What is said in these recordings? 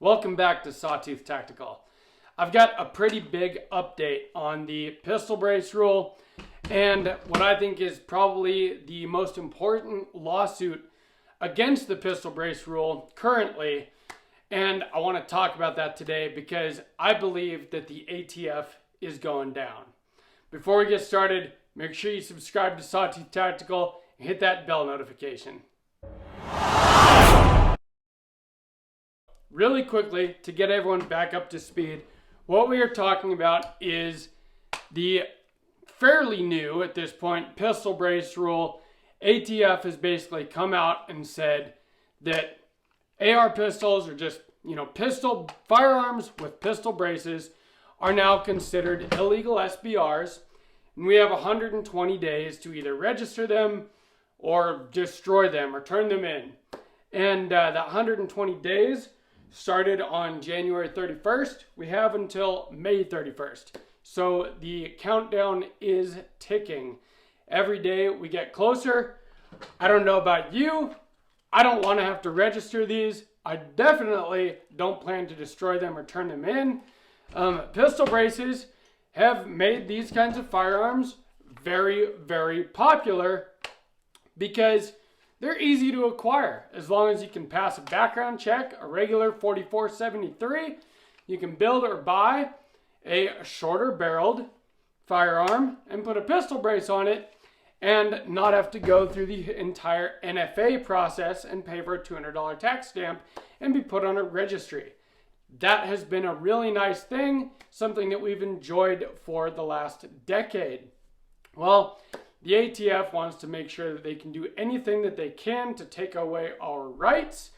Welcome back to Sawtooth Tactical. I've got a pretty big update on the pistol brace rule and what I think is probably the most important lawsuit against the pistol brace rule currently. And I want to talk about that today because I believe that the ATF is going down. Before we get started, make sure you subscribe to Sawtooth Tactical and hit that bell notification. Really quickly, to get everyone back up to speed, what we are talking about is the fairly new, at this point, pistol brace rule. ATF has basically come out and said that AR pistols are just, pistol firearms with pistol braces are now considered illegal SBRs. And we have 120 days to either register them or destroy them or turn them in. And that 120 days started on January 31st. We have until May 31st. So the countdown is ticking. Every day we get closer. I don't know about you. I don't want to have to register these. I definitely don't plan to destroy them or turn them in. Pistol braces have made these kinds of firearms very, very popular because they're easy to acquire. As long as you can pass a background check, a regular 4473, you can build or buy a shorter barreled firearm and put a pistol brace on it and not have to go through the entire NFA process and pay for a $200 tax stamp and be put on a registry. That has been a really nice thing, something that we've enjoyed for the last decade. Well, the ATF wants to make sure that they can do anything that they can to take away our rights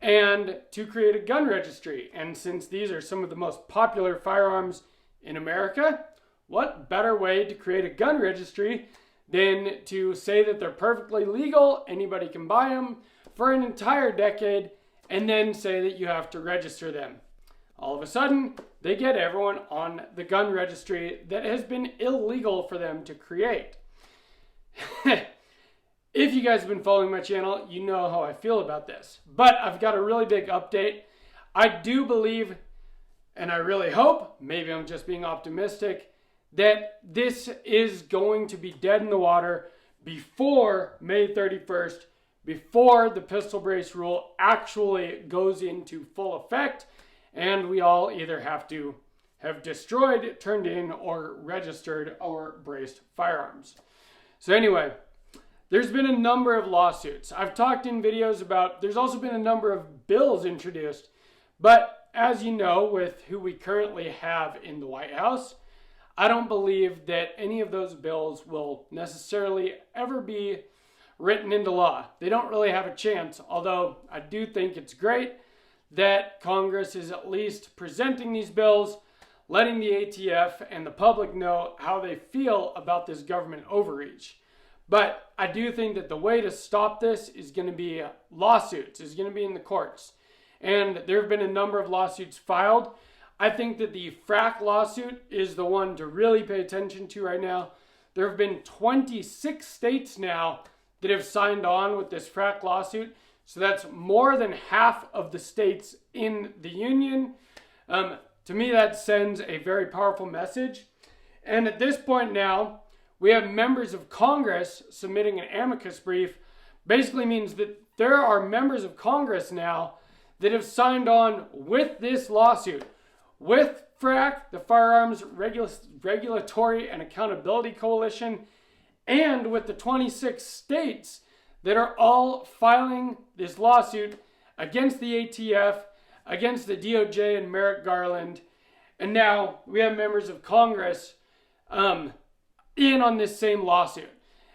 and to create a gun registry. And since these are some of the most popular firearms in America, what better way to create a gun registry than to say that they're perfectly legal, anybody can buy them for an entire decade, and then say that you have to register them. All of a sudden, they get everyone on the gun registry that has been illegal for them to create. If you guys have been following my channel, you know how I feel about this. But I've got a really big update. I do believe, and I really hope, maybe I'm just being optimistic, that this is going to be dead in the water before May 31st, before the pistol brace rule actually goes into full effect, and we all either have to have destroyed, turned in, or registered our braced firearms. So anyway, there's been a number of lawsuits. I've talked in videos about, there's also been a number of bills introduced, but as you know, with who we currently have in the White House, I don't believe that any of those bills will necessarily ever be written into law. They don't really have a chance, although I do think it's great that Congress is at least presenting these bills, letting the ATF and the public know how they feel about this government overreach. But I do think that the way to stop this is going to be lawsuits, is going to be in the courts. And there have been a number of lawsuits filed. I think that the F.R.A.C lawsuit is the one to really pay attention to right now. There have been 26 states now that have signed on with this F.R.A.C lawsuit. So that's more than half of the states in the union. To me, that sends a very powerful message. And at this point now, we have members of Congress submitting an amicus brief. Basically means that there are members of Congress now that have signed on with this lawsuit, with F.R.A.C, the Firearms Regulatory and Accountability Coalition, and with the 26 states that are all filing this lawsuit against the ATF, against the DOJ and Merrick Garland. And now we have members of Congress in on this same lawsuit.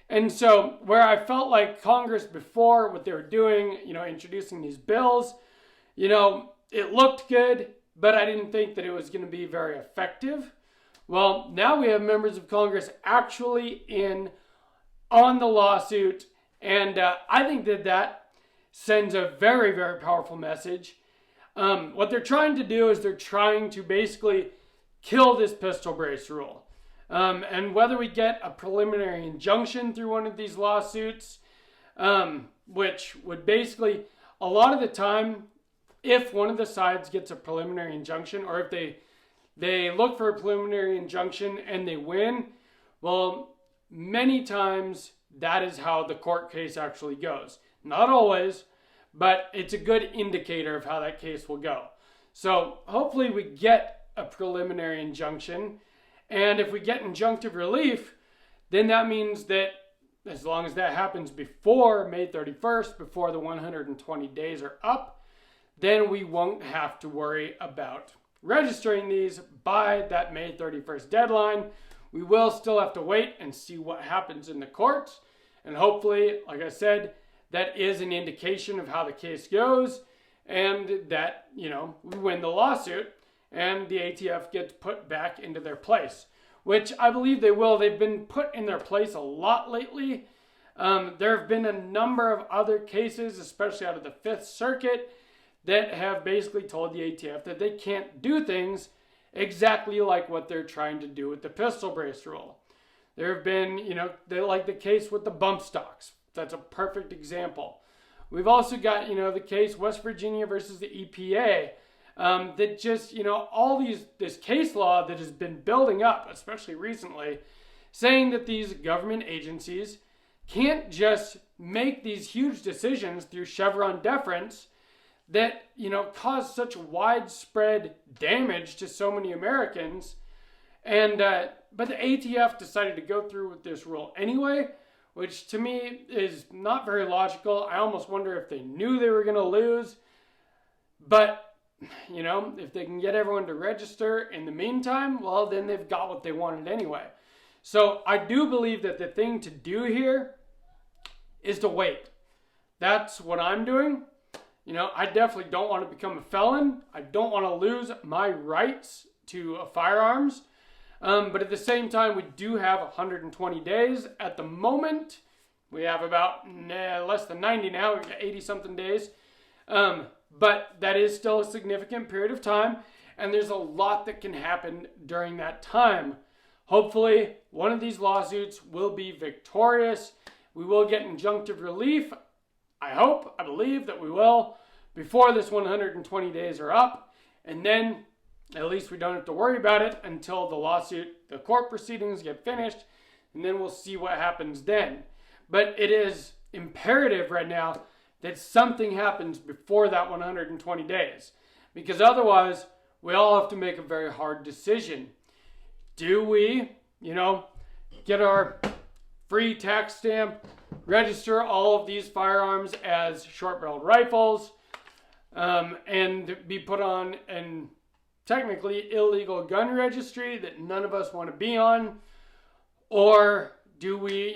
And so where I felt like Congress before, what they were doing, introducing these bills, it looked good, but I didn't think that it was going to be very effective. Well, now we have members of Congress actually in on the lawsuit. And I think that sends a very, very powerful message. What they're trying to do is they're trying to basically kill this pistol brace rule. And whether we get a preliminary injunction through one of these lawsuits, which would basically, a lot of the time, if one of the sides gets a preliminary injunction, or if they look for a preliminary injunction and they win, well, many times that is how the court case actually goes. Not always, but it's a good indicator of how that case will go. So hopefully we get a preliminary injunction, and if we get injunctive relief, then that means that as long as that happens before May 31st, before the 120 days are up, then we won't have to worry about registering these by that May 31st deadline. We will still have to wait and see what happens in the courts. And hopefully, like I said, that is an indication of how the case goes, and that, we win the lawsuit and the ATF gets put back into their place, which I believe they will. They've been put in their place a lot lately. There have been a number of other cases, especially out of the Fifth Circuit, that have basically told the ATF that they can't do things exactly like what they're trying to do with the pistol brace rule. There have been, they like the case with the bump stocks. That's a perfect example. We've also got, the case West Virginia versus the EPA, that just, all this case law that has been building up, especially recently, saying that these government agencies can't just make these huge decisions through Chevron deference that, cause such widespread damage to so many Americans. And, but the ATF decided to go through with this rule anyway, which to me is not very logical. I almost wonder if they knew they were going to lose. But, if they can get everyone to register in the meantime, well, then they've got what they wanted anyway. So I do believe that the thing to do here is to wait. That's what I'm doing. I definitely don't want to become a felon. I don't want to lose my rights to firearms. But at the same time, we do have 120 days. At the moment, we have about less than 90 now. We've got 80-something days. But that is still a significant period of time, and there's a lot that can happen during that time. Hopefully, one of these lawsuits will be victorious. We will get injunctive relief. I hope, I believe that we will, before this 120 days are up. And then at least we don't have to worry about it until the court proceedings get finished, and then we'll see what happens then. But it is imperative right now that something happens before that 120 days, because otherwise we all have to make a very hard decision. Do we, get our free tax stamp, register all of these firearms as short-barreled rifles, and be put on an technically illegal gun registry that none of us want to be on? Or do we,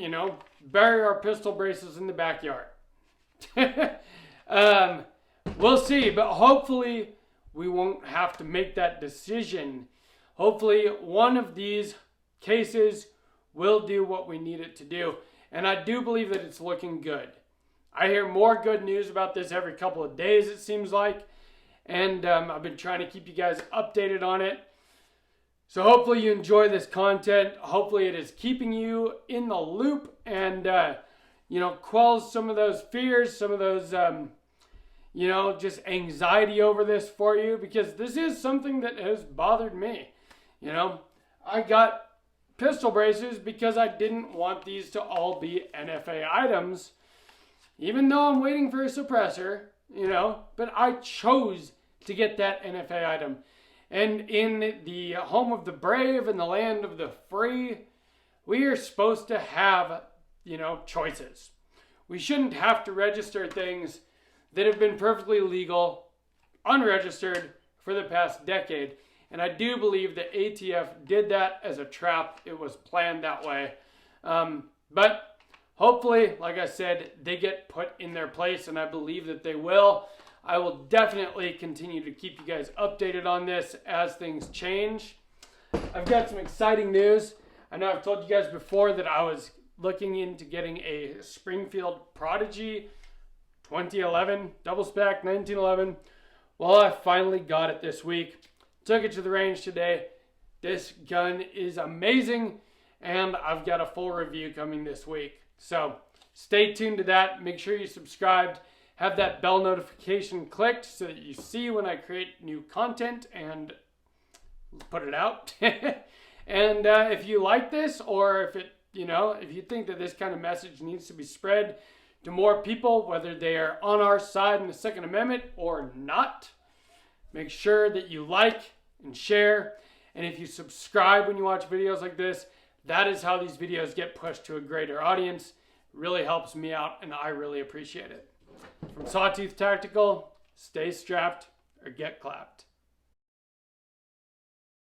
bury our pistol braces in the backyard? We'll see, but hopefully we won't have to make that decision. Hopefully one of these cases will do what we need it to do. And I do believe that it's looking good. I hear more good news about this every couple of days, it seems like. And I've been trying to keep you guys updated on it. So hopefully you enjoy this content. Hopefully it is keeping you in the loop and, quells some of those fears, some of those, just anxiety over this for you. Because this is something that has bothered me. I got pistol braces because I didn't want these to all be NFA items, even though I'm waiting for a suppressor, but I chose to get that NFA item. And in the home of the brave and the land of the free, we are supposed to have, choices. We shouldn't have to register things that have been perfectly legal, unregistered for the past decade. And I do believe that ATF did that as a trap. It was planned that way. But hopefully, like I said, they get put in their place, and I believe that they will. I will definitely continue to keep you guys updated on this as things change. I've got some exciting news. I know I've told you guys before that I was looking into getting a Springfield Prodigy 2011 double spec 1911. Well, I finally got it this week. Took it to the range today. This gun is amazing, and I've got a full review coming this week. So stay tuned to that. Make sure you're subscribed. have that bell notification clicked so that you see when I create new content and put it out. And if you like this, or if if you think that this kind of message needs to be spread to more people, whether they are on our side in the Second Amendment or not, make sure that you like and share. And if you subscribe when you watch videos like this, that is how these videos get pushed to a greater audience. It really helps me out, and I really appreciate it. From Sawtooth Tactical, stay strapped or get clapped.